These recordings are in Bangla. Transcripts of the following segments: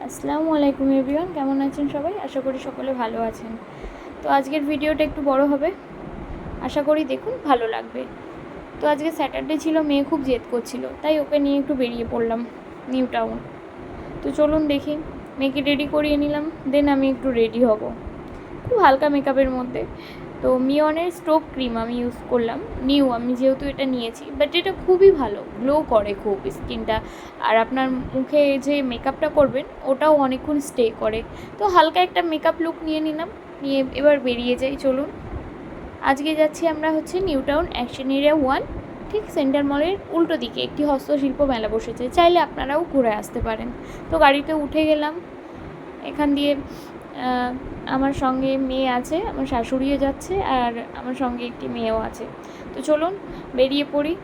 আসসালামু আলাইকুম এভরিওয়ান, কেমন আছেন সবাই? আশা করি সকলে ভালো আছেন। তো আজকের ভিডিওটা একটু বড় হবে, আশা করি দেখুন ভালো লাগবে। তো আজকে স্যাটারডে ছিল, মেয়ে খুব জেদ করছিল, তাই ওকে নিয়ে একটু বেরিয়ে পড়লাম নিউ টাউন। তো চলুন দেখি, মেয়েকে রেডি করিয়ে নিলাম, দেন আমি একটু রেডি হব খুব হালকা মেকআপের মধ্যে। তো মিয়নের স্টোভ ক্রিম আমি ইউজ করলাম, নিউ আমি যেহেতু এটা নিয়েছি, বাট এটা খুবই ভালো, গ্লো করে খুব স্কিনটা, আর আপনার মুখে যে মেকআপটা করবেন ওটাও অনেকক্ষণ স্টে করে। তো হালকা একটা মেকআপ লুক নিয়ে নিলাম, নিয়ে এবার বেরিয়ে যাই। চলুন, আজকে যাচ্ছি আমরা নিউ টাউন অ্যাকশন এরিয়া 1, ঠিক সেন্টার মলের উল্টো দিকে একটি হস্তশিল্প মেলা বসেছে, চাইলে আপনারাও ঘুরে আসতে পারেন। তো গাড়িতে উঠে গেলাম, এখান দিয়ে আমার সঙ্গে মেয়ে আছে, আমার শাশুড়িও যাচ্ছে, আর আমার সঙ্গে একটি মেয়েও আছে। তো চলুন বেরিয়ে পড়ি।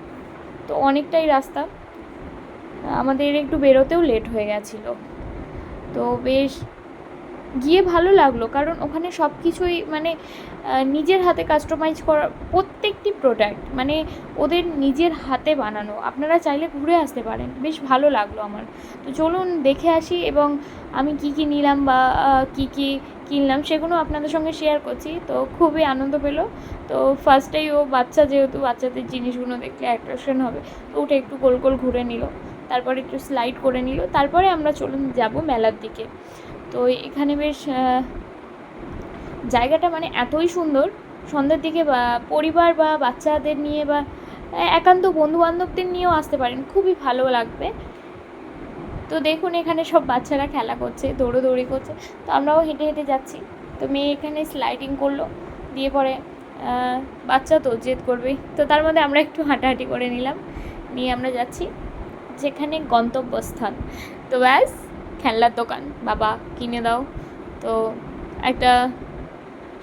তো অনেকটাই রাস্তা, আমাদের একটু বেরোতেও লেট হয়ে গেছিলো। তো বেশ গিয়ে ভালো লাগলো, কারণ ওখানে সব কিছুই মানে নিজের হাতে কাস্টমাইজ করা, প্রত্যেকটি প্রোডাক্ট মানে ওদের নিজের হাতে বানানো। আপনারা চাইলে ঘুরে আসতে পারেন, বেশ ভালো লাগলো আমার। তো চলুন দেখে আসি, এবং আমি কি কি নিলাম বা কি কি কিনলাম সেগুলো আপনাদের সঙ্গে শেয়ার করছি। তো খুবই আনন্দ পেলো। তো ফার্স্টেই ও বাচ্চা, যেহেতু বাচ্চাদের জিনিসগুলো দেখলে অ্যাট্রাকশন হবে, তো উঠে একটু গোল গোল ঘুরে নিল, তারপরে একটু স্লাইড করে নিল, তারপরে আমরা চলুন যাব মেলার দিকে। তো এখানে বেশ জায়গাটা মানে এতই সুন্দর, সন্ধ্যের দিকে বা পরিবার বা বাচ্চাদের নিয়ে বা একান্ত বন্ধুবান্ধবদের নিয়েও আসতে পারেন, খুবই ভালো লাগবে। তো দেখুন এখানে সব বাচ্চারা খেলা করছে, দৌড়োদৌড়ি করছে, তো আমরাও হেঁটে হেঁটে যাচ্ছি। তো মেয়ে এখানে স্লাইডিং করলো, দিয়ে পরে বাচ্চা তো জেদ করবেই, তো তার মধ্যে আমরা একটু হাঁটাহাঁটি করে নিলাম, নিয়ে আমরা যাচ্ছি যেখানে গন্তব্যস্থান। তো ব্যাস, খেলনার দোকান, বাবা কিনে দাও। তো একটা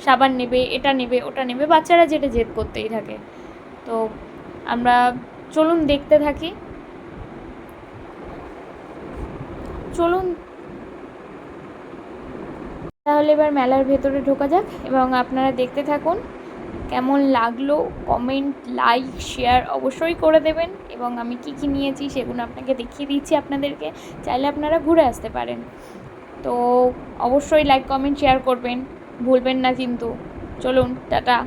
সাবান নেবে, এটা নেবে, ওটা নেবে, বাচ্চারা যেটা জেদ করতেই থাকে। তো আমরা চলুন দেখতে থাকি, চলুন তাহলে এবার মেলার ভেতরে ঢোকা যাক, এবং আপনারা দেখতে থাকুন। কেমন লাগলো কমেন্ট, লাইক, শেয়ার অবশ্যই করে দেবেন, এবং আমি কি কি নিয়েছি সেগুলো আপনাকে দেখিয়ে দিচ্ছি আপনাদেরকে, চাইলে আপনারা ঘুরে আসতে পারেন। তো অবশ্যই লাইক, কমেন্ট, শেয়ার করবেন, ভুলবেন না কিন্তু। চলুন, টাটা।